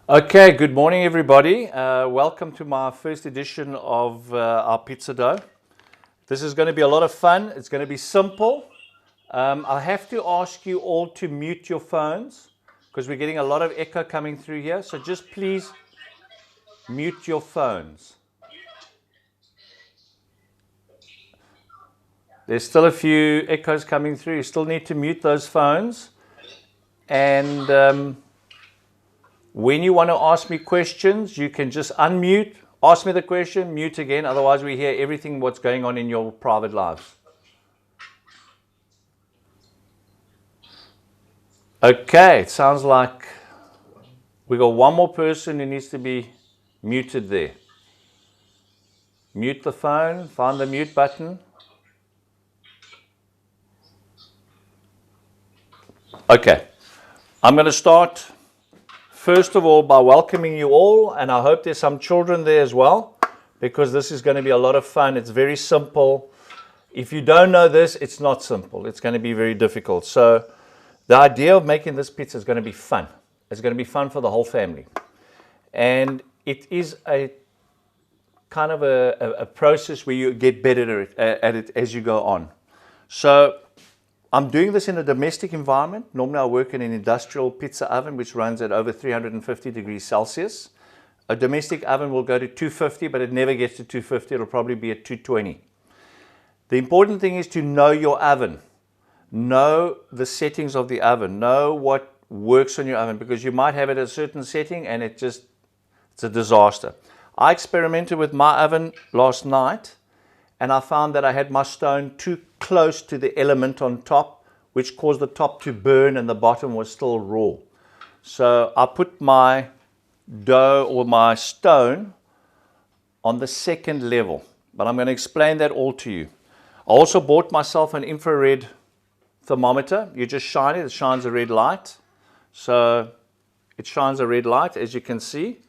Okay, good morning everybody. Welcome to my first edition of our pizza dough. This is going to be a lot of fun. It's going to be simple. I have to ask you all to mute your phones because we're getting a lot of echo coming through here. So just please mute your phones. There's still a few echoes coming through. You still need to mute those phones. And when you want to ask me questions, you can just unmute, ask me the question, mute again. Otherwise, we hear everything what's going on in your private lives. Okay, it sounds like we got one more person who needs to be muted there. Mute the phone, find the mute button. Okay, I'm going to start first of all by welcoming you all, and I hope there's some children there as well, because this is going to be a lot of fun. It's very simple. If you don't know this, it's not simple. It's going to be very difficult. So the idea of making this pizza is going to be fun. It's going to be fun for the whole family. And it is a kind of a process where you get better at it as you go on. So I'm doing this in a domestic environment. Normally I work in an industrial pizza oven which runs at over 350 degrees Celsius. A domestic oven will go to 250, but it never gets to 250. It'll probably be at 220. The important thing is to know your oven. Know the settings of the oven. Know what works on your oven, because you might have it at a certain setting and it's a disaster. I experimented with my oven last night and I found that I had my stone too close to the element on top, which caused the top to burn and the bottom was still raw. So I put my dough or my stone on the second level, but I'm going to explain that all to you. I also bought myself an infrared thermometer. You just shine it, it shines a red light. So it shines a red light, as you can see,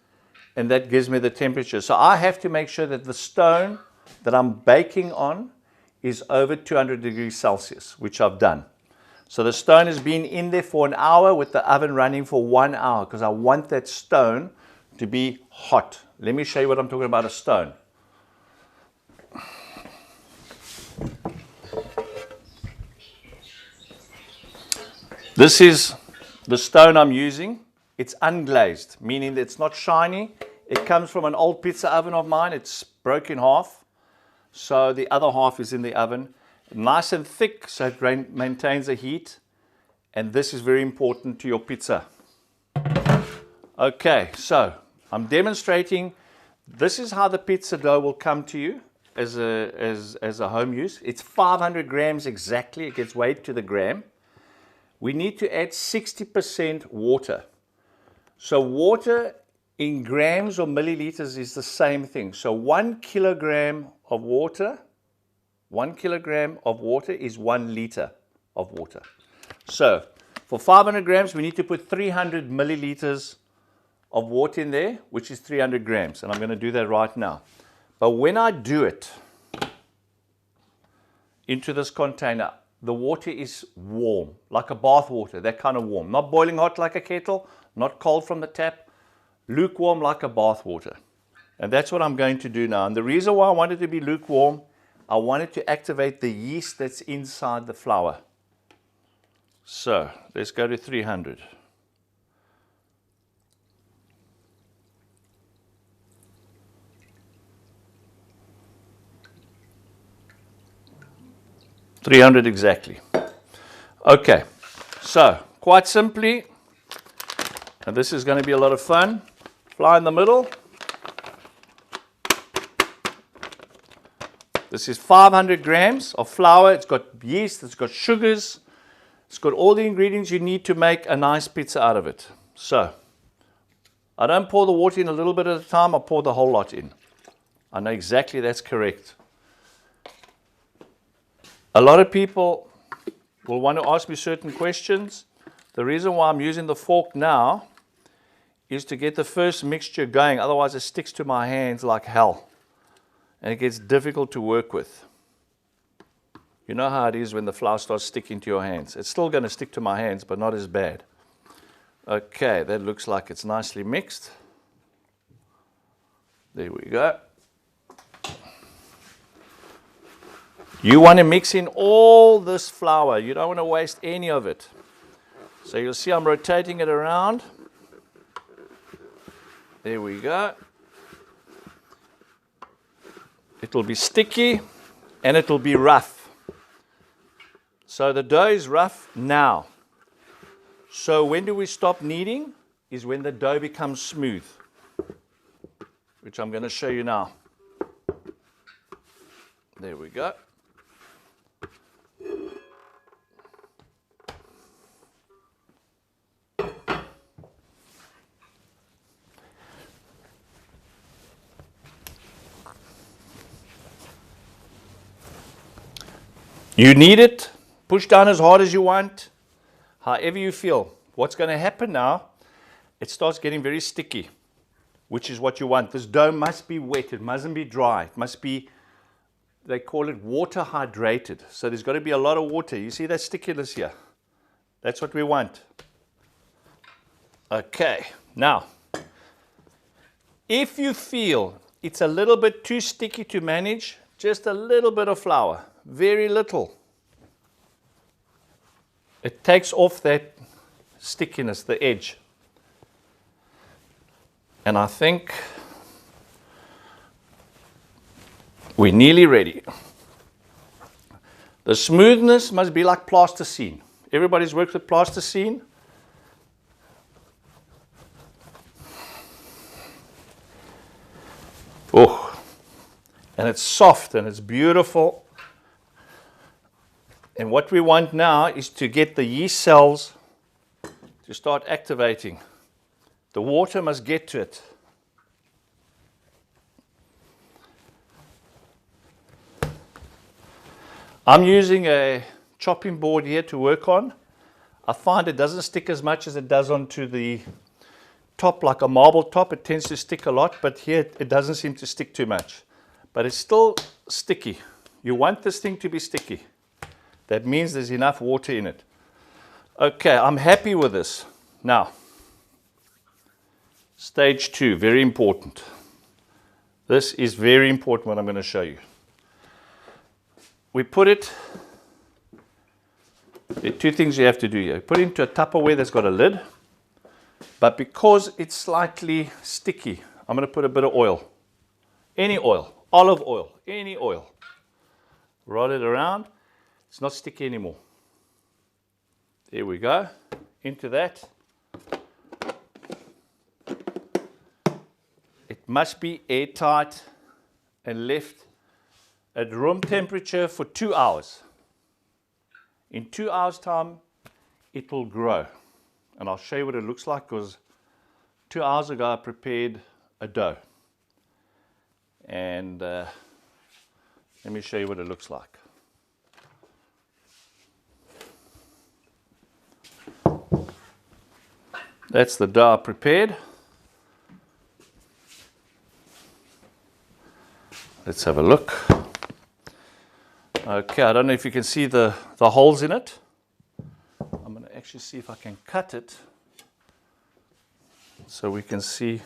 and that gives me the temperature. So I have to make sure that the stone that I'm baking on is over 200 degrees Celsius, which I've done. So the stone has been in there for an hour with the oven running for 1 hour, because I want that stone to be hot. Let me show you what I'm talking about, a stone. This is the stone I'm using. It's unglazed, meaning that it's not shiny. It comes from an old pizza oven of mine. It's broken in half. So the other half is in the oven. Nice and thick, so it maintains the heat. And this is very important to your pizza. Okay, so I'm demonstrating. This is how the pizza dough will come to you as a home use. It's 500 grams exactly. It gets weighed to the gram. We need to add 60% water. So water in grams or milliliters is the same thing. So 1 kilogram of water, 1 kilogram of water is 1 liter of water. So for 500 grams, we need to put 300 milliliters of water in there, which is 300 grams. And I'm going to do that right now. But when I do it into this container, the water is warm, like a bath water, that kind of warm. Not boiling hot like a kettle, not cold from the tap, lukewarm like a bath water. And that's what I'm going to do now. And the reason why I want it to be lukewarm, I want it to activate the yeast that's inside the flour. So let's go to 300. $300 exactly. Okay, so quite simply, and this is going to be a lot of fun, fly in the middle. This is 500 grams of flour. It's got yeast, it's got sugars, it's got all the ingredients you need to make a nice pizza out of it. So I don't pour the water in a little bit at a time, I pour the whole lot in. I know exactly that's correct. A lot of people will want to ask me certain questions. The reason why I'm using the fork now is to get the first mixture going. Otherwise it sticks to my hands like hell. And it gets difficult to work with. You know how it is when the flour starts sticking to your hands. It's still going to stick to my hands, but not as bad. Okay, that looks like it's nicely mixed. There we go. You want to mix in all this flour. You don't want to waste any of it. So you'll see I'm rotating it around. There we go. It'll be sticky and it'll be rough. So the dough is rough now. So when do we stop kneading? Is when the dough becomes smooth, which I'm going to show you now. There we go. You knead it, push down as hard as you want, however you feel. What's going to happen now, it starts getting very sticky, which is what you want. This dough must be wet, it mustn't be dry. It must be, they call it water hydrated. So there's got to be a lot of water. You see that stickiness here? That's what we want. Okay, now, if you feel it's a little bit too sticky to manage, just a little bit of flour. Very little. It takes off that stickiness, the edge. And I think we're nearly ready. The smoothness must be like plasticine. Everybody's worked with plasticine. Oh, and it's soft and it's beautiful. And what we want now is to get the yeast cells to start activating. The water must get to it. I'm using a chopping board here to work on. I find it doesn't stick as much as it does onto the top, like a marble top. It tends to stick a lot, but here it doesn't seem to stick too much. But it's still sticky. You want this thing to be sticky. That means there's enough water in it. Okay, I'm happy with this. Now, stage 2, very important. This is very important what I'm going to show you. We put it, there are 2 things you have to do here. Put it into a Tupperware that's got a lid, but because it's slightly sticky, I'm going to put a bit of oil. Any oil, olive oil, any oil. Roll it around. It's not sticky anymore. There we go. Into that. It must be airtight and left at room temperature for 2 hours. In 2 hours' time, it will grow. And I'll show you what it looks like, because 2 hours ago I prepared a dough. And let me show you what it looks like. That's the dough I prepared. Let's have a look. Okay, I don't know if you can see the holes in it. I'm going to actually see if I can cut it so we can see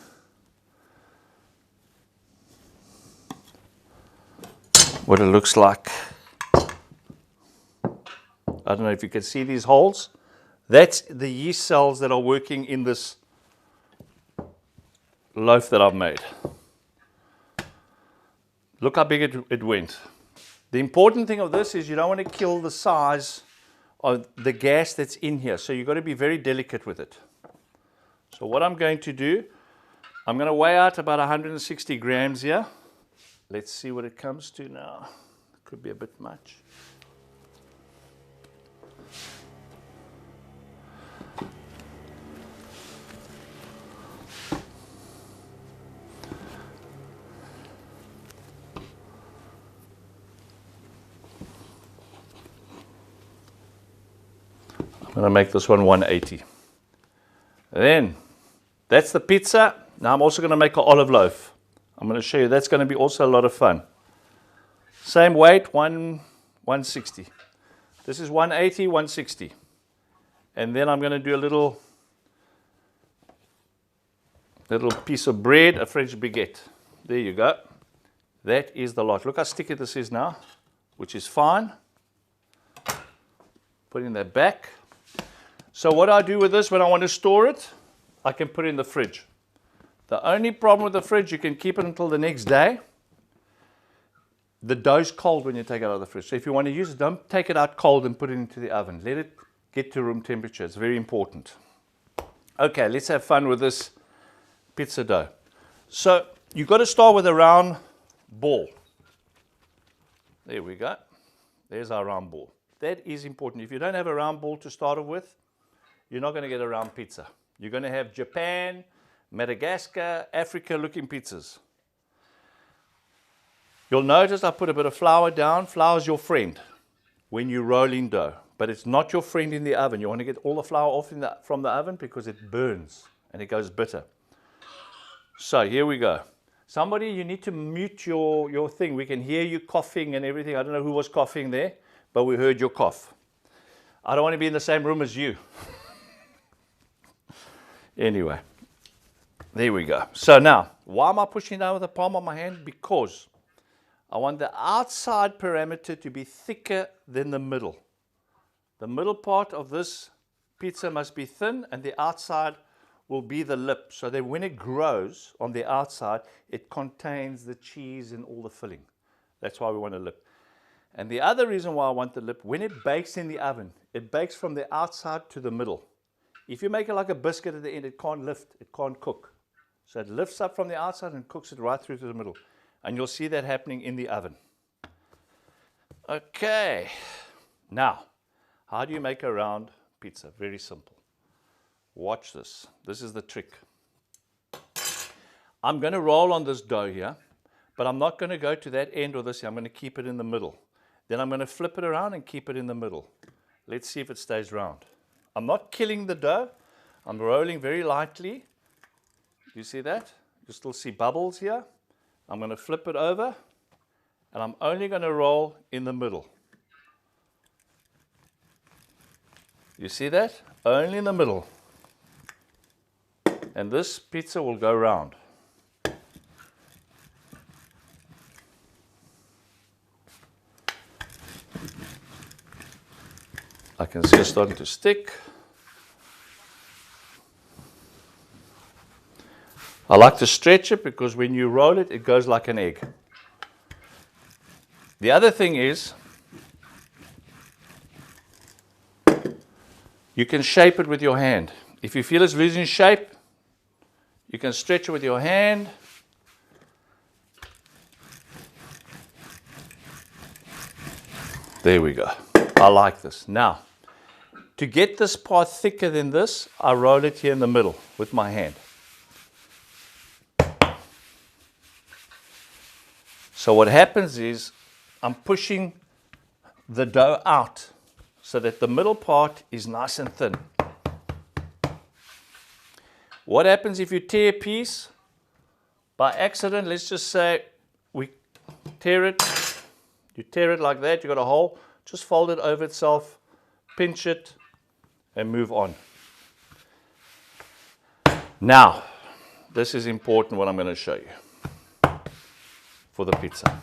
what it looks like. I don't know if you can see these holes. That's the yeast cells that are working in this loaf that I've made. Look how big it went. The important thing of this is you don't want to kill the size of the gas that's in here. So you've got to be very delicate with it. So what I'm going to do, I'm going to weigh out about 160 grams here. Let's see what it comes to now. Could be a bit much. I'm going to make this one 180. Then, that's the pizza. Now I'm also going to make an olive loaf. I'm going to show you, that's going to be also a lot of fun. Same weight, 160. This is 180, 160. And then I'm going to do a little little piece of bread, a French baguette. There you go. That is the lot. Look how sticky this is now, which is fine. Putting that back. So what I do with this when I want to store it, I can put it in the fridge. The only problem with the fridge, you can keep it until the next day. The dough's cold when you take it out of the fridge. So if you want to use it, don't take it out cold and put it into the oven. Let it get to room temperature. It's very important. Okay, let's have fun with this pizza dough. So you've got to start with a round ball. There we go. There's our round ball. That is important. If you don't have a round ball to start with, you're not going to get a round pizza. You're going to have Japan, Madagascar, Africa looking pizzas. You'll notice I put a bit of flour down. Flour is your friend when you're rolling dough, but it's not your friend in the oven. You want to get all the flour off from the oven because it burns and it goes bitter. So here we go. Somebody, you need to mute your thing. We can hear you coughing and everything. I don't know who was coughing there, but we heard your cough. I don't want to be in the same room as you. Anyway, there we go. So now, why am I pushing down with the palm of my hand? Because I want the outside parameter to be thicker than the middle. The middle part of this pizza must be thin, and the outside will be the lip, so that when it grows on the outside, it contains the cheese and all the filling. That's why we want a lip. And the other reason why I want the lip, when it bakes in the oven, it bakes from the outside to the middle. If you make it like a biscuit at the end, it can't lift, it can't cook. So it lifts up from the outside and cooks it right through to the middle. And you'll see that happening in the oven. Okay, now, how do you make a round pizza? Very simple. Watch this. This is the trick. I'm going to roll on this dough here, but I'm not going to go to that end or this here. I'm going to keep it in the middle. Then I'm going to flip it around and keep it in the middle. Let's see if it stays round. I'm not killing the dough. I'm rolling very lightly. You see that? You still see bubbles here. I'm going to flip it over, and I'm only going to roll in the middle. You see that? Only in the middle. And this pizza will go round. I can see it's starting to stick. I like to stretch it because when you roll it, it goes like an egg. The other thing is, you can shape it with your hand. If you feel it's losing shape, you can stretch it with your hand. There we go. I like this. Now, to get this part thicker than this, I roll it here in the middle with my hand. So what happens is, I'm pushing the dough out so that the middle part is nice and thin. What happens if you tear a piece by accident? Let's just say we tear it. You tear it like that, you got a hole. Just fold it over itself, pinch it, and move on. Now, this is important what I'm going to show you for the pizza.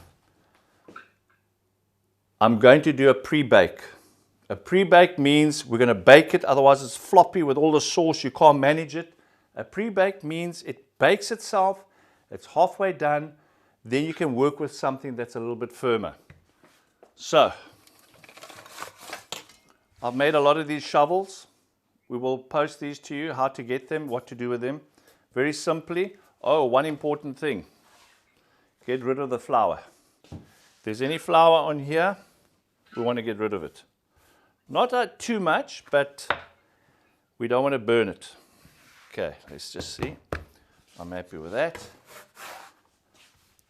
I'm going to do a pre-bake. A pre-bake means we're going to bake it, otherwise it's floppy with all the sauce, you can't manage it. A pre-bake means it bakes itself, it's halfway done, then you can work with something that's a little bit firmer. So, I've made a lot of these shovels. We will post these to you, how to get them, what to do with them. Very simply, one important thing. Get rid of the flour. If there's any flour on here, we want to get rid of it. Not too much, but we don't want to burn it. Okay, let's just see. I'm happy with that.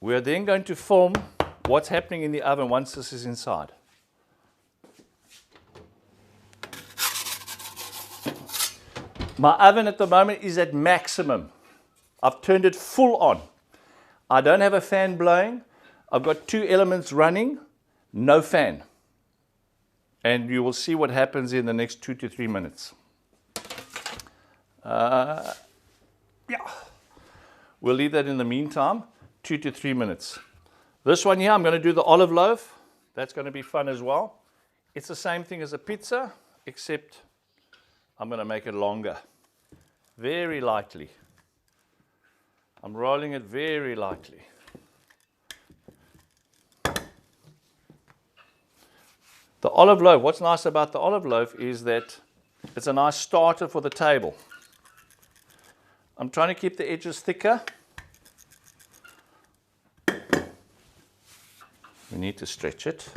We are then going to film what's happening in the oven once this is inside. My oven at the moment is at maximum. I've turned it full on. I don't have a fan blowing. I've got two elements running, no fan. And you will see what happens in the next 2 to 3 minutes. Yeah. We'll leave that in the meantime, 2 to 3 minutes. This one here, I'm going to do the olive loaf. That's going to be fun as well. It's the same thing as a pizza, except I'm going to make it longer. Very lightly. I'm rolling it very lightly. The olive loaf, what's nice about the olive loaf is that it's a nice starter for the table. I'm trying to keep the edges thicker. We need to stretch it.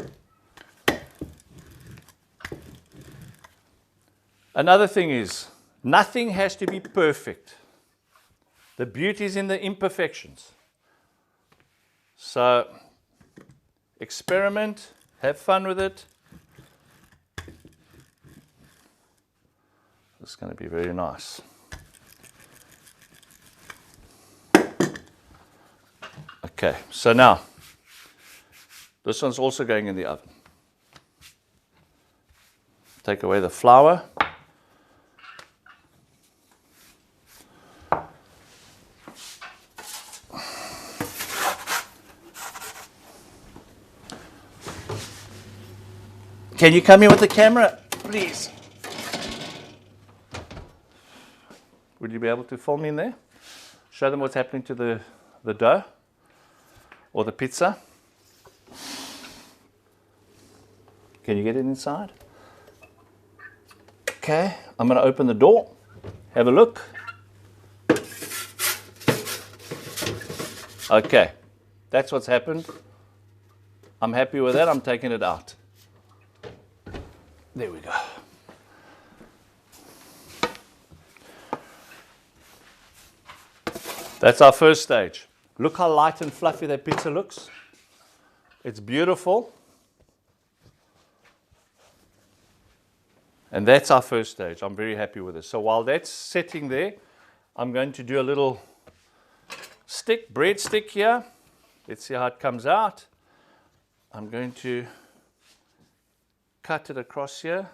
Another thing is, nothing has to be perfect. The beauty is in the imperfections. So, experiment, have fun with it. It's going to be very nice. Okay, so now, this one's also going in the oven. Take away the flour. Can you come here with the camera, please? Would you be able to film me in there? Show them what's happening to the dough or the pizza. Can you get it inside? Okay, I'm going to open the door. Have a look. Okay, that's what's happened. I'm happy with that. I'm taking it out. There we go. That's our first stage. Look how light and fluffy that pizza looks. It's beautiful. And that's our first stage. I'm very happy with this. So while that's sitting there, I'm going to do a little bread stick here. Let's see how it comes out. I'm going to cut it across here.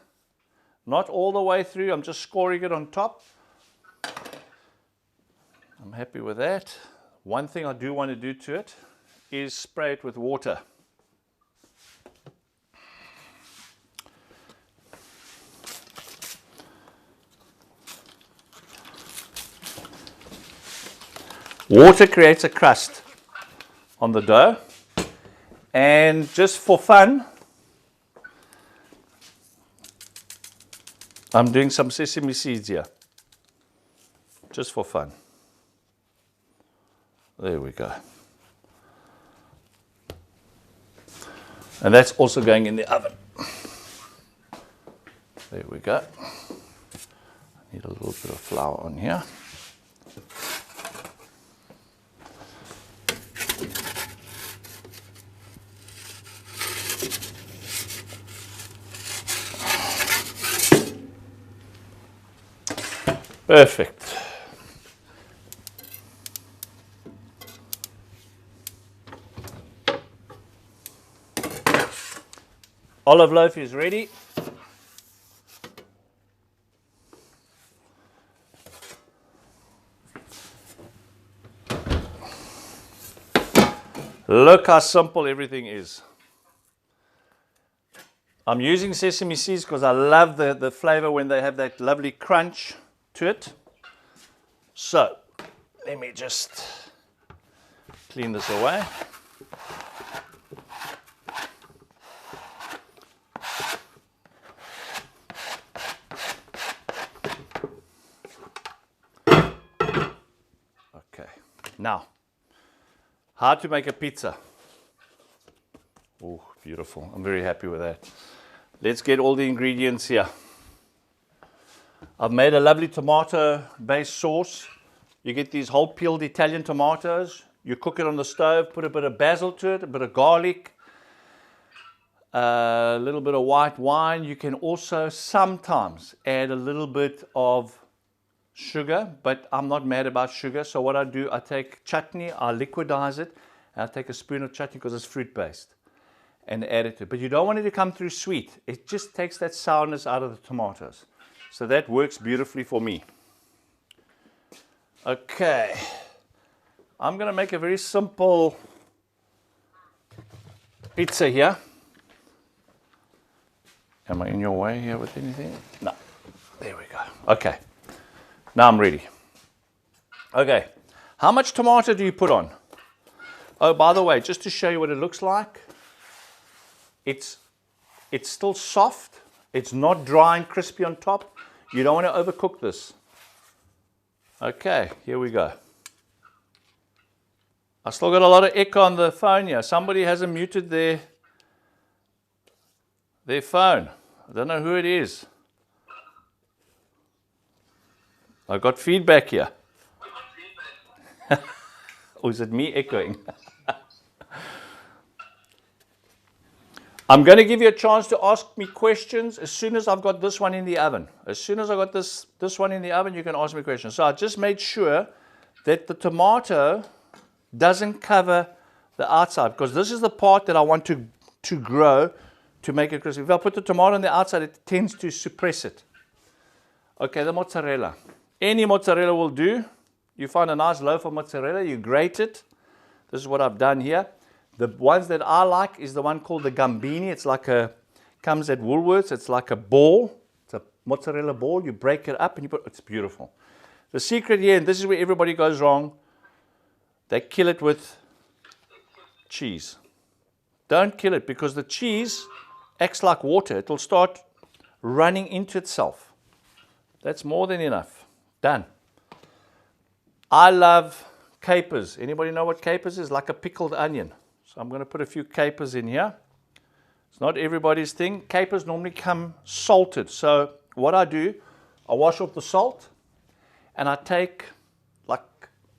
Not all the way through, I'm just scoring it on top. I'm happy with that. One thing I do want to do to it is spray it with water. Water creates a crust on the dough, and just for fun, I'm doing some sesame seeds here, just for fun. There we go. And that's also going in the oven. There we go. I need a little bit of flour on here. Perfect. Olive loaf is ready. Look how simple everything is. I'm using sesame seeds because I love the flavor when they have that lovely crunch to it. So let me just clean this away. Okay, now how to make a pizza. Oh, beautiful. I'm very happy with that. Let's get all the ingredients here. I've made a lovely tomato-based sauce. You get these whole peeled Italian tomatoes. You cook it on the stove, put a bit of basil to it, a bit of garlic, a little bit of white wine. You can also sometimes add a little bit of sugar, but I'm not mad about sugar. So what I do, I take chutney, I liquidize it, and I take a spoon of chutney because it's fruit-based, and add it to it. But you don't want it to come through sweet. It just takes that sourness out of the tomatoes. So that works beautifully for me. Okay, I'm going to make a very simple pizza here. Am I in your way here with anything? No. There we go. Okay. Now I'm ready. Okay. How much tomato do you put on? Oh, by the way, just to show you what it looks like, it's still soft. It's not dry and crispy on top. You don't want to overcook this. Okay, here we go. I still got a lot of echo on the phone here. Somebody hasn't muted their phone. I don't know who it is. I got feedback here. Or is it me echoing? I'm going to give you a chance to ask me questions as soon as I've got this one in the oven. As soon as I got this one in the oven, you can ask me questions. So I just made sure that the tomato doesn't cover the outside, because this is the part that I want to grow to make it crispy. If I put the tomato on the outside, it tends to suppress it. Okay, the mozzarella. Any mozzarella will do. You find a nice loaf of mozzarella, you grate it. This is what I've done here. The ones that I like is the one called the gambini. It's like comes at Woolworths. It's like a ball. It's a mozzarella ball. You break it up and it's beautiful. The secret here, and this is where everybody goes wrong, they kill it with cheese. Don't kill it, because the cheese acts like water. It will start running into itself. That's more than enough. Done. I love capers. Anybody know what capers is? Like a pickled onion. So I'm going to put a few capers in here. It's not everybody's thing. Capers normally come salted. So what I do, I wash off the salt and I take like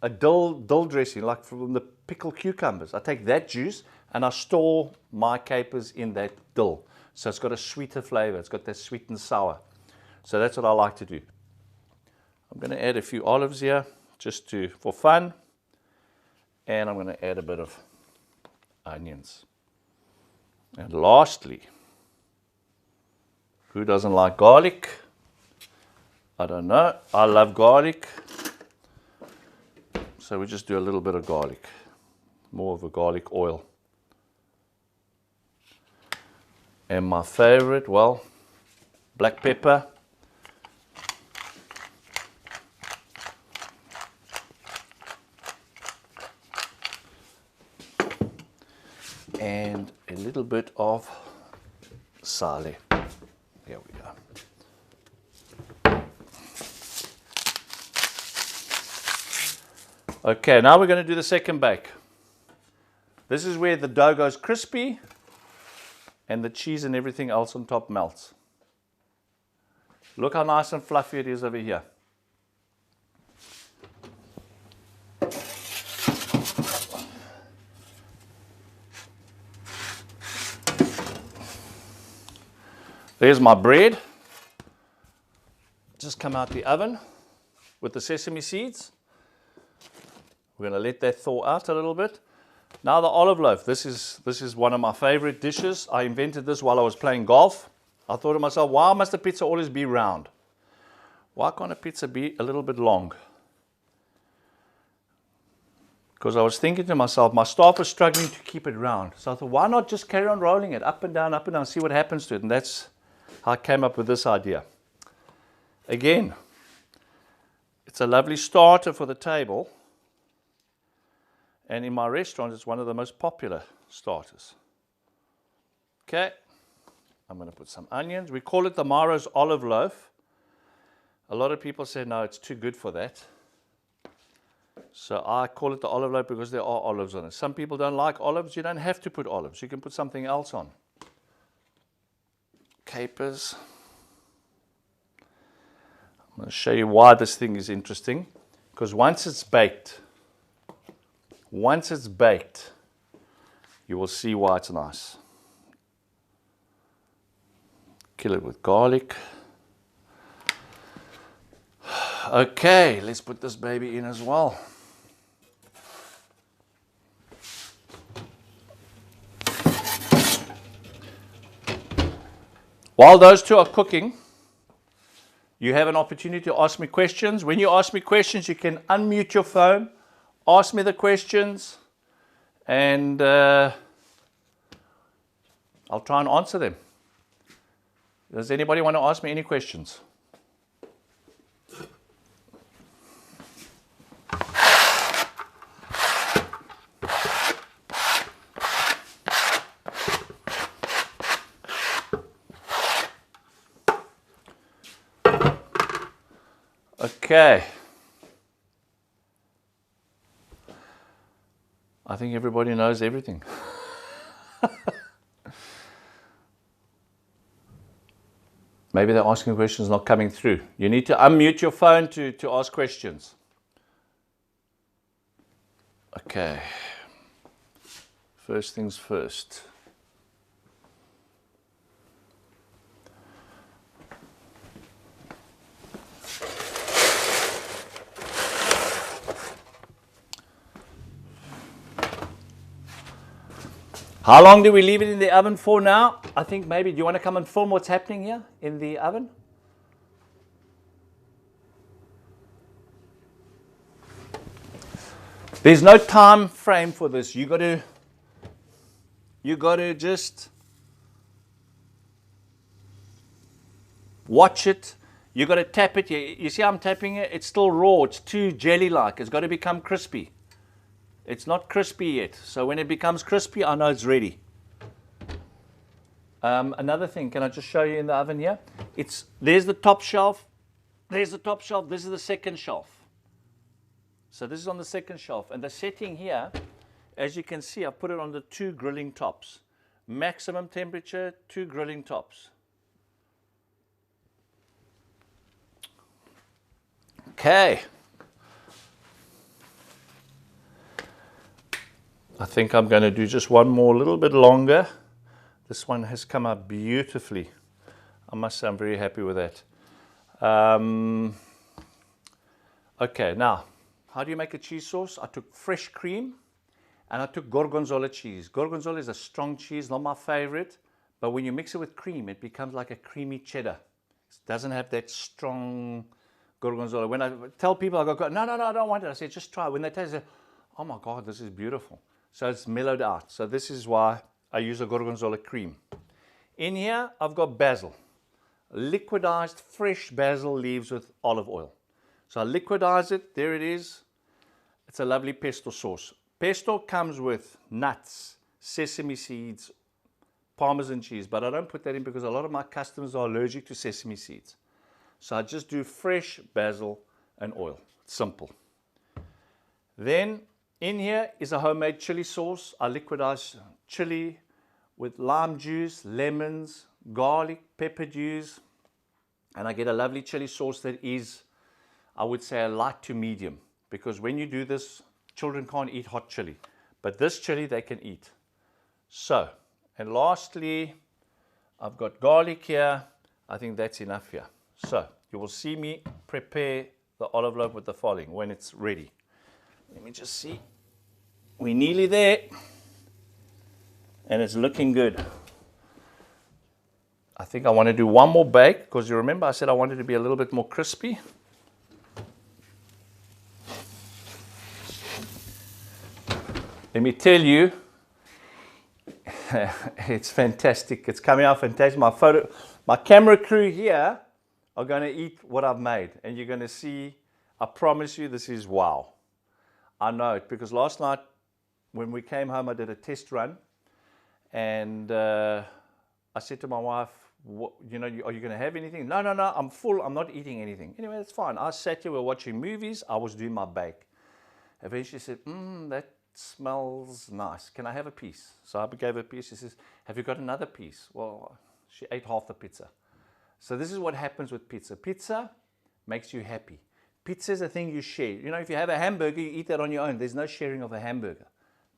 a dill dressing, like from the pickled cucumbers. I take that juice and I store my capers in that dill. So it's got a sweeter flavor. It's got that sweet and sour. So that's what I like to do. I'm going to add a few olives here just for fun. And I'm going to add a bit of onions. And lastly, who doesn't like garlic? I don't know. I love garlic. So we just do a little bit of garlic. More of a garlic oil. And my favorite, well, black pepper. And a little bit of sale. Here we go. Okay, now we're going to do the second bake. This is where the dough goes crispy and the cheese and everything else on top melts. Look how nice and fluffy it is over here. There's my bread. Just come out the oven with the sesame seeds. We're going to let that thaw out a little bit. Now the olive loaf. This is one of my favorite dishes. I invented this while I was playing golf. I thought to myself, why must a pizza always be round? Why can't a pizza be a little bit long? Because I was thinking to myself, my staff was struggling to keep it round. So I thought, why not just carry on rolling it up and down, see what happens to it? And that's how I came up with this idea. Again, it's a lovely starter for the table. And in my restaurant, it's one of the most popular starters. Okay, I'm going to put some onions. We call it the Mauro's olive loaf. A lot of people say, no, it's too good for that. So I call it the olive loaf because there are olives on it. Some people don't like olives. You don't have to put olives. You can put something else on. Capers. I'm going to show you why this thing is interesting. Because once it's baked, you will see why it's nice. Kill it with garlic. Okay, let's put this baby in as well. While those two are cooking, you have an opportunity to ask me questions. When you ask me questions, you can unmute your phone, ask me the questions, and I'll try and answer them. Does anybody want to ask me any questions? Okay. I think everybody knows everything. Maybe they're asking questions not coming through. You need to unmute your phone to ask questions. Okay. First things first. How long do we leave it in the oven for now? I think maybe, do you want to come and film what's happening here in the oven? There's no time frame for this. You got to just watch it. You got to tap it. You see how I'm tapping it? It's still raw. It's too jelly-like. It's got to become crispy. It's not crispy yet. So when it becomes crispy, I know it's ready. Another thing, can I just show you in the oven here? There's the top shelf. There's the top shelf. This is the second shelf. So this is on the second shelf. And the setting here, as you can see, I've put it on the 2 grilling tops. Maximum temperature, 2 grilling tops. Okay. I think I'm going to do just one more, a little bit longer. This one has come out beautifully. I must say I'm very happy with that. Okay, now, how do you make a cheese sauce? I took fresh cream and I took gorgonzola cheese. Gorgonzola is a strong cheese, not my favorite, but when you mix it with cream, it becomes like a creamy cheddar. It doesn't have that strong gorgonzola. When I tell people, I go, no, I don't want it. I say, just try it. When they taste it, oh my God, this is beautiful. So it's mellowed out. So this is why I use a gorgonzola cream. In here, I've got basil. Liquidized fresh basil leaves with olive oil. So I liquidize it. There it is. It's a lovely pesto sauce. Pesto comes with nuts, sesame seeds, Parmesan cheese, but I don't put that in because a lot of my customers are allergic to sesame seeds. So I just do fresh basil and oil. It's simple. Then in here is a homemade chili sauce. I liquidize chili with lime juice, lemons, garlic, pepper juice, and I get a lovely chili sauce that is, I would say, a light to medium, because when you do this, children can't eat hot chili, but this chili they can eat. So, and lastly, I've got garlic here. I think that's enough here. So you will see me prepare the olive loaf with the following when it's ready. Let me just see. We're nearly there. And it's looking good. I think I want to do one more bake, because you remember I said I wanted to be a little bit more crispy. Let me tell you, it's fantastic. It's coming out fantastic. My camera crew here are going to eat what I've made, and you're going to see, I promise you, this is wow. I know it, because last night when we came home, I did a test run, and I said to my wife, are you going to have anything? No, I'm full. I'm not eating anything. Anyway, that's fine. I sat here, we were watching movies. I was doing my bake. Eventually she said, that smells nice. Can I have a piece? So I gave her a piece. She says, have you got another piece? Well, she ate half the pizza. So this is what happens with pizza. Pizza makes you happy. Pizza is a thing you share. If you have a hamburger, you eat that on your own. There's no sharing of a hamburger.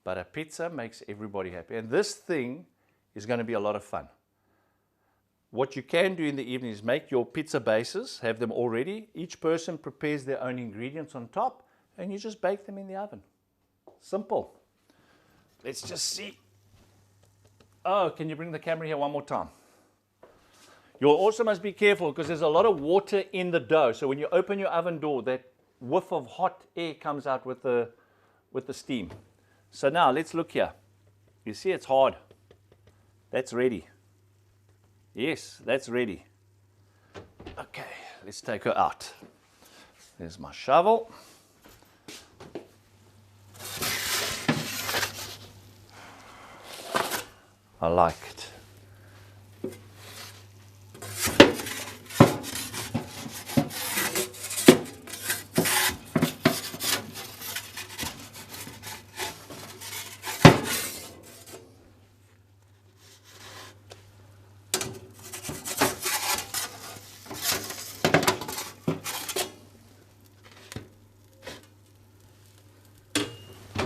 But a pizza makes everybody happy. And this thing is going to be a lot of fun. What you can do in the evening is make your pizza bases, have them all ready. Each person prepares their own ingredients on top, and you just bake them in the oven. Simple. Let's just see. Oh, can you bring the camera here one more time? You also must be careful, because there's a lot of water in the dough. So when you open your oven door, that whiff of hot air comes out with the with the steam. So now let's look here. You see it's hard. That's ready. Yes, that's ready. Okay, let's take her out. There's my shovel. I like it.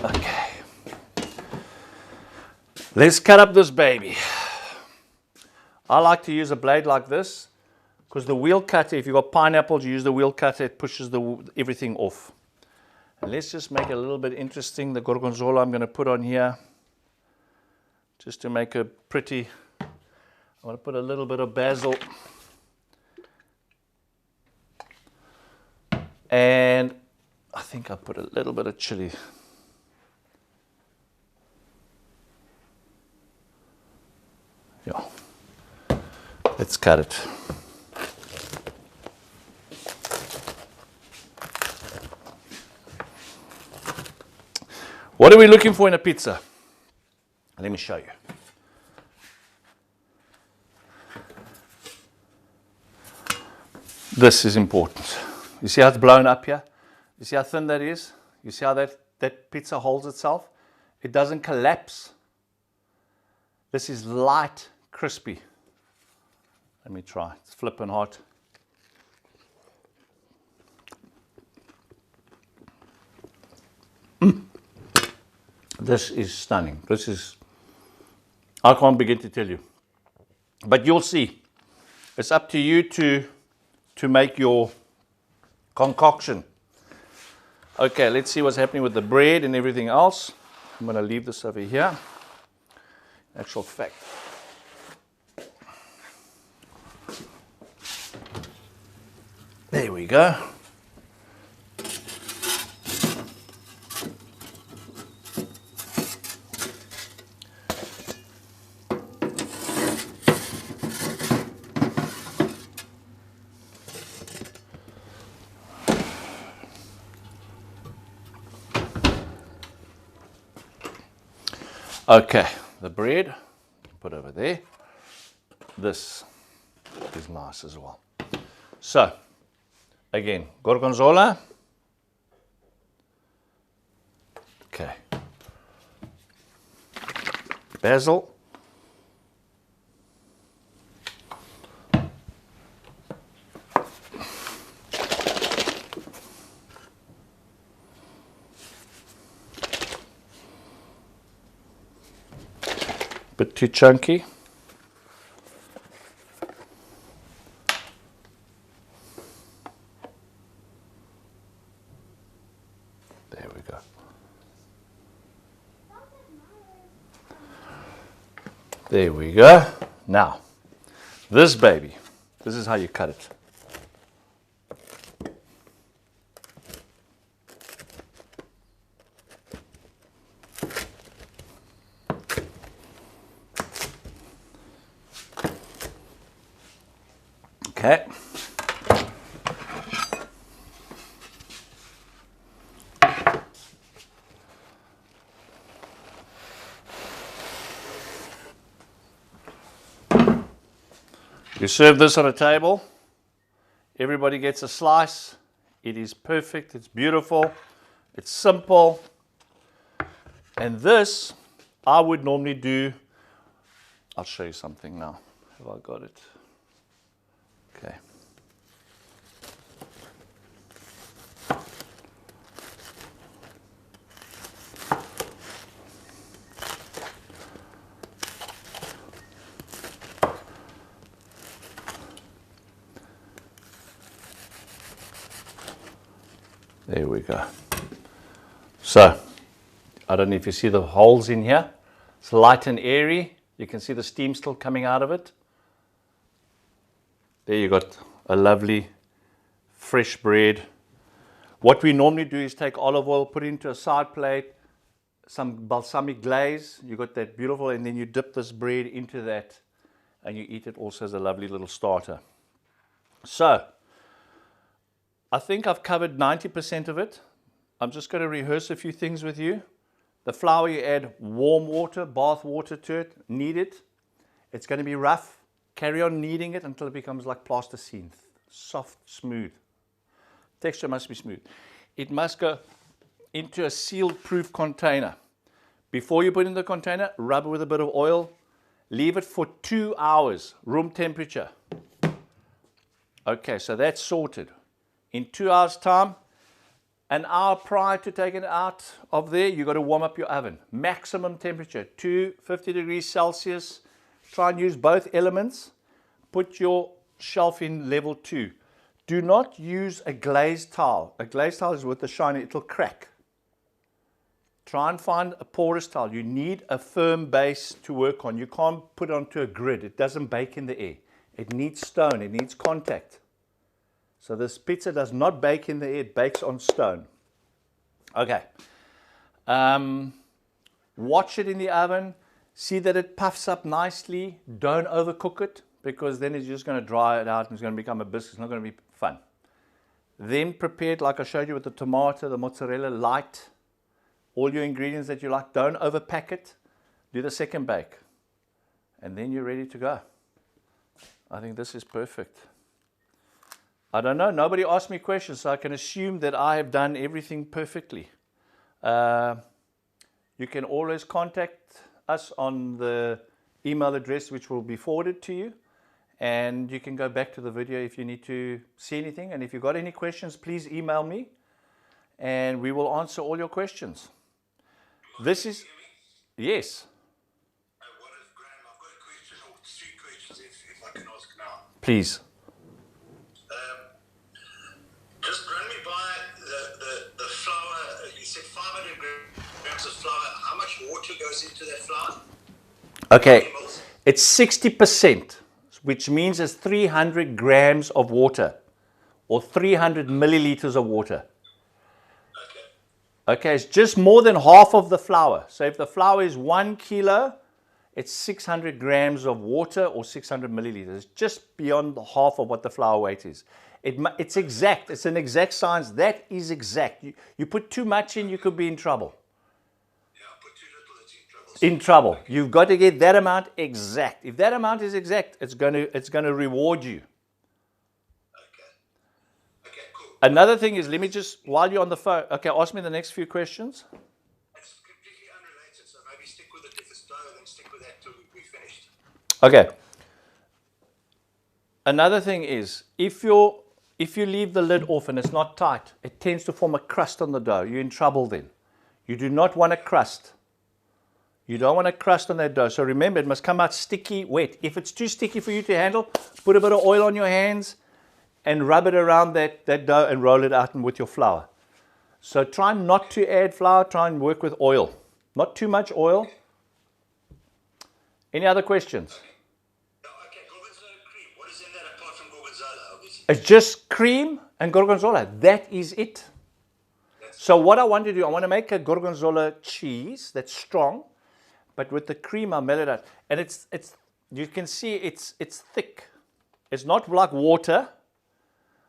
Okay. Let's cut up this baby. I like to use a blade like this because the wheel cutter, if you've got pineapples, you use the wheel cutter, it pushes everything off. And let's just make it a little bit interesting. The gorgonzola I'm going to put on here just to make it pretty. I want to put a little bit of basil. And I think I'll put a little bit of chili. Yeah. Let's cut it. What are we looking for in a pizza? Let me show you. This is important. You see how it's blown up here? You see how thin that is? You see how that pizza holds itself? It doesn't collapse. This is light, crispy. Let me try. It's flipping hot. This is stunning. This is, I can't begin to tell you. But you'll see. It's up to you to make your concoction. Okay, let's see what's happening with the bread and everything else. I'm going to leave this over here. Actual fact. There we go. Okay, the bread, put over there. This is nice as well. So, again, gorgonzola. Okay. Basil. Bit too chunky. There we go. There we go. Now, this baby, this is how you cut it. Okay. You serve this on a table. Everybody gets a slice. It is perfect. It's beautiful. It's simple. And this, I would normally do. I'll show you something now. Have I got it? Okay. There we go. So, I don't know if you see the holes in here. It's light and airy. You can see the steam still coming out of it. There you got a lovely fresh bread. What we normally do is take olive oil, put it into a side plate, some balsamic glaze. You got that beautiful, and then you dip this bread into that, and you eat it also as a lovely little starter. So, I think I've covered 90% of it. I'm just going to rehearse a few things with you. The flour, you add warm water, bath water to it, knead it. It's going to be rough. Carry on kneading it until it becomes like plasticine, soft, smooth. Texture must be smooth. It must go into a sealed proof container. Before you put it in the container, rub it with a bit of oil. Leave it for 2 hours, room temperature. Okay, so that's sorted. In 2 hours' time, an hour prior to taking it out of there, you've got to warm up your oven. Maximum temperature, 250 degrees Celsius. Try and use both elements. Put your shelf in level 2. Do not use a glazed towel. A glazed towel is with the shiny, it'll crack. Try and find a porous towel. You need a firm base to work on. You can't put it onto a grid. It doesn't bake in the air. It needs stone. It needs contact. So this pizza does not bake in the air. It bakes on stone. Okay. Watch it in the oven. See that it puffs up nicely. Don't overcook it, because then it's just going to dry it out and it's going to become a biscuit. It's not going to be fun. Then prepare it like I showed you with the tomato, the mozzarella, light. All your ingredients that you like. Don't overpack it. Do the second bake. And then you're ready to go. I think this is perfect. I don't know. Nobody asked me questions, so I can assume that I have done everything perfectly. You can always contact us on the email address which will be forwarded to you. And you can go back to the video if you need to see anything. And if you've got any questions, please email me. And we will answer all your questions. This is... Yes. What if, Graham, I've got a question, or 3 questions if I can ask now. Please. Just run me by the flour. You said 500 grams of flour. How much water goes into that flour? Okay, it's 60%, which means it's 300 grams of water, or 300 milliliters of water. Okay, it's just more than half of the flour. So if the flour is 1 kilo, it's 600 grams of water or 600 milliliters. It's just beyond the half of what the flour weight is. It's exact. It's an exact science. That is exact. You put too much in, you could be in trouble. Yeah, put too little, it's in trouble. In trouble. You've got to get that amount exact. If that amount is exact, it's going to reward you. Okay, cool. Another thing is, let me just, while you're on the phone, okay, ask me the next few questions. It's completely unrelated, so maybe stick with it if it's dough, then stick with that till we're finished. Okay. Another thing is, if you leave the lid off and it's not tight, it tends to form a crust on the dough. You're in trouble then. You do not want a crust. You don't want a crust on that dough. So remember, it must come out sticky, wet. If it's too sticky for you to handle, put a bit of oil on your hands and rub it around that dough and roll it out with your flour. So try not to add flour, try and work with oil. Not too much oil. Any other questions? Okay, gorgonzola cream. What is in that apart from gorgonzola, obviously? It's just cream and gorgonzola. That is it. So what I want to do, I want to make a gorgonzola cheese that's strong, but with the cream I melt it out. And it's you can see it's thick. It's not like water.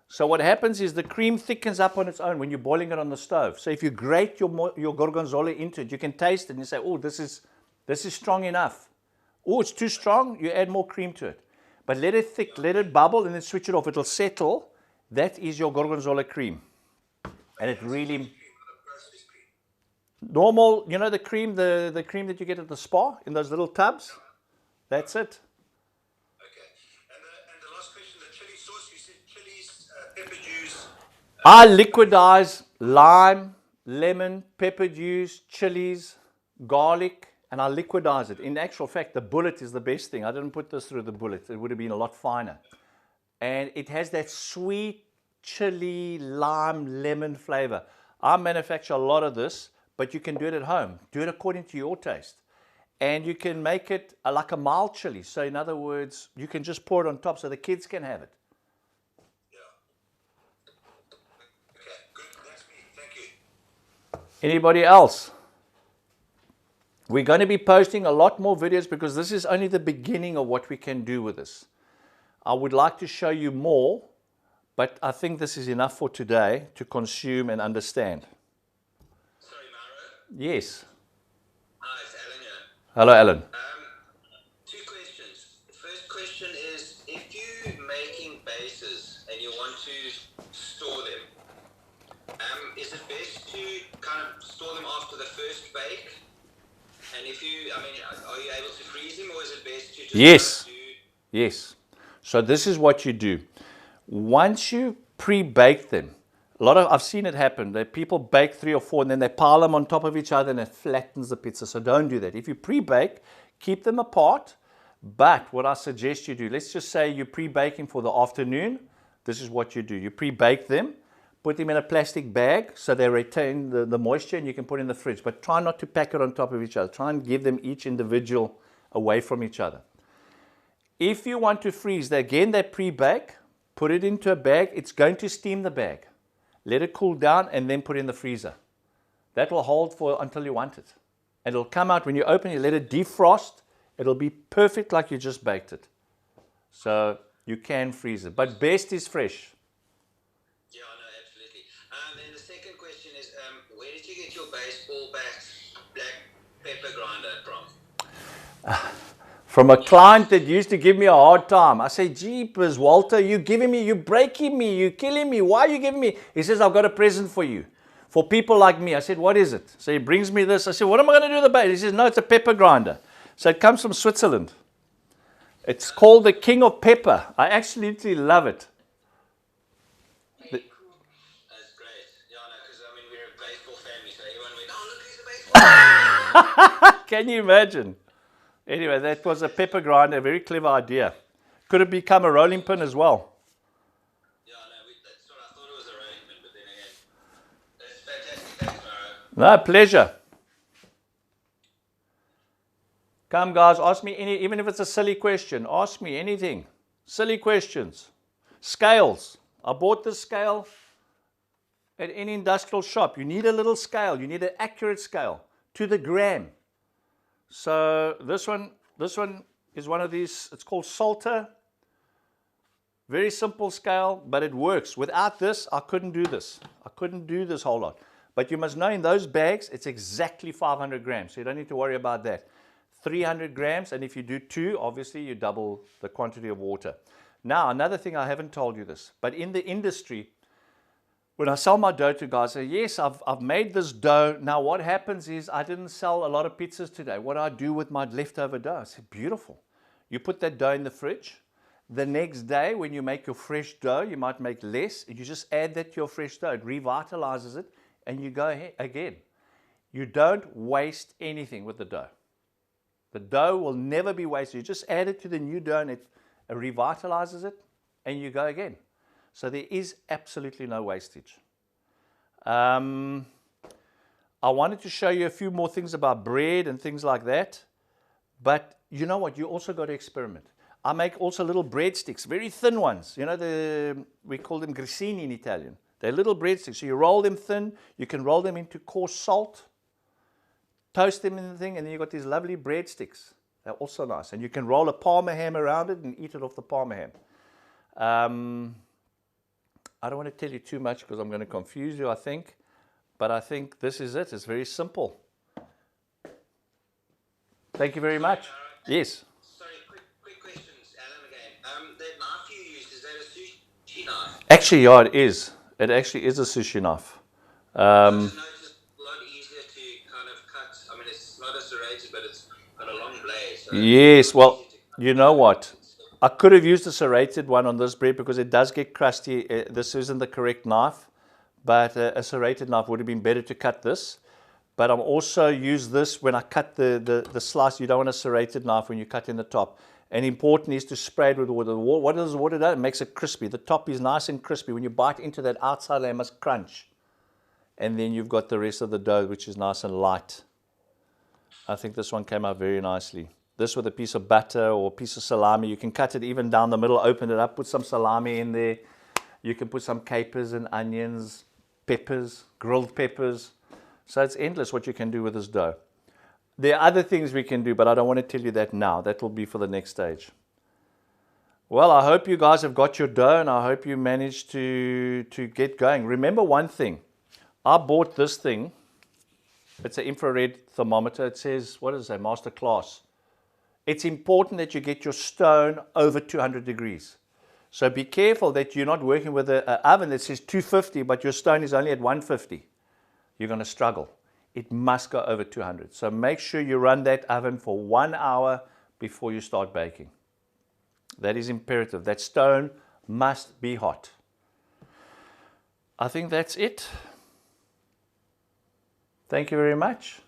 So what happens is the cream thickens up on its own when you're boiling it on the stove. So if you grate your gorgonzola into it, you can taste it and you say, oh, this is strong enough. Oh, it's too strong, you add more cream to it. But let it thick, let it bubble, and then switch it off. It'll settle. That is your gorgonzola cream. And it really... Normal, you know the cream that you get at the spa in those little tubs? That's it. Okay. And the last question, the chili sauce, you said chilies, pepper juice. I liquidize lime, lemon, pepper juice, chilies, garlic, and I liquidize it. In actual fact, the bullet is the best thing. I didn't put this through the bullet. It would have been a lot finer. And it has that sweet chili, lime, lemon flavor. I manufacture a lot of this, but you can do it at home. Do it according to your taste. And you can make it like a mild chili. So in other words, you can just pour it on top so the kids can have it. Yeah. Okay, good. That's me. Thank you. Anybody else? We're going to be posting a lot more videos because this is only the beginning of what we can do with this. I would like to show you more, but I think this is enough for today to consume and understand. Sorry, Mauro. Yes. Hi, it's Alan here. Hello, Alan. Two questions. The first question is, if you're making bases and you want to store them, is it best to kind of store them after the first bake? And if you, I mean, are you able to freeze them, or is it best to just Yes. kind of do... Yes. So this is what you do. Once you pre-bake them, I've seen it happen. That people bake 3 or 4 and then they pile them on top of each other and it flattens the pizza. So don't do that. If you pre-bake, keep them apart. But what I suggest you do, let's just say you're pre-baking for the afternoon. This is what you do. You pre-bake them, put them in a plastic bag so they retain the moisture, and you can put it in the fridge. But try not to pack it on top of each other. Try and give them each individual away from each other. If you want to freeze, they pre-bake, put it into a bag. It's going to steam the bag. Let it cool down and then put it in the freezer. That will hold until you want it. And it'll come out when you open it, let it defrost. It'll be perfect like you just baked it. So you can freeze it. But best is fresh. Yeah, no, absolutely. And the second question is, where did you get your baseball bat black pepper grinder from? From a client that used to give me a hard time. I say, jeepers, Walter, you're breaking me, you're killing me. Why are you giving me? He says, I've got a present for you. For people like me. I said, what is it? So he brings me this. I said, what am I going to do with the bait? He says, no, it's a pepper grinder. So it comes from Switzerland. It's called the King of Pepper. I absolutely love it. That's great. Yeah, no, because I mean, we're a baseball family, so everyone went, oh, look, he's a baseball. Can you imagine? Anyway, that was a pepper grinder, a very clever idea. Could have become a rolling pin as well. Yeah, no, that's what I thought it was a rolling pin, but then again, that's fantastic. Thanks, Mauro. No, pleasure. Come, guys, ask me even if it's a silly question, ask me anything. Silly questions. Scales. I bought this scale at any industrial shop. You need a little scale. You need an accurate scale to the gram. So this one is one of these. It's called Salter. Very simple scale, but it works. Without this, I couldn't do this. I couldn't do this whole lot. But you must know in those bags, it's exactly 500 grams. So you don't need to worry about that. 300 grams, and if you do 2, obviously you double the quantity of water. Now, another thing, I haven't told you this, but in the industry, when I sell my dough to guys, I say, yes, I've made this dough. Now, what happens is I didn't sell a lot of pizzas today. What do I do with my leftover dough? I said, beautiful. You put that dough in the fridge. The next day, when you make your fresh dough, you might make less. You just add that to your fresh dough. It revitalizes it, and you go ahead again. You don't waste anything with the dough. The dough will never be wasted. You just add it to the new dough and it revitalizes it, and you go again. So there is absolutely no wastage. I wanted to show you a few more things about bread and things like that. But you know what? You also got to experiment. I make also little breadsticks, very thin ones. You know, we call them grissini in Italian. They're little breadsticks. So you roll them thin. You can roll them into coarse salt. Toast them in the thing, and then you've got these lovely breadsticks. They're also nice. And you can roll a Parma ham around it and eat it off the Parma ham. I don't want to tell you too much because I'm going to confuse you, I think. But I think this is it. It's very simple. Thank you very much. Yes. Sorry, quick questions, Alan, again. That knife you used, is that a sushi knife? Actually, yeah, it is. It actually is a sushi knife. It's a lot easier to kind of cut. I mean, it's not as serrated, but it's got a long blade. So yes, well, you know what? I could have used a serrated one on this bread because it does get crusty. This isn't the correct knife, but a serrated knife would have been better to cut this. But I'm also use this when I cut the slice. You don't want a serrated knife when you cut in the top. And important is to spray it with water. What does water do? It makes it crispy. The top is nice and crispy. When you bite into that outside layer, it must crunch. And then you've got the rest of the dough, which is nice and light. I think this one came out very nicely. This with a piece of butter or a piece of salami. You can cut it even down the middle, open it up, put some salami in there. You can put some capers and onions, peppers, grilled peppers. So it's endless what you can do with this dough. There are other things we can do, but I don't want to tell you that now. That will be for the next stage. Well, I hope you guys have got your dough, and I hope you managed to get going. Remember one thing. I bought this thing. It's an infrared thermometer. It says, what does it say? Master Class. It's important that you get your stone over 200 degrees. So be careful that you're not working with an oven that says 250, but your stone is only at 150. You're going to struggle. It must go over 200. So make sure you run that oven for 1 hour before you start baking. That is imperative. That stone must be hot. I think that's it. Thank you very much.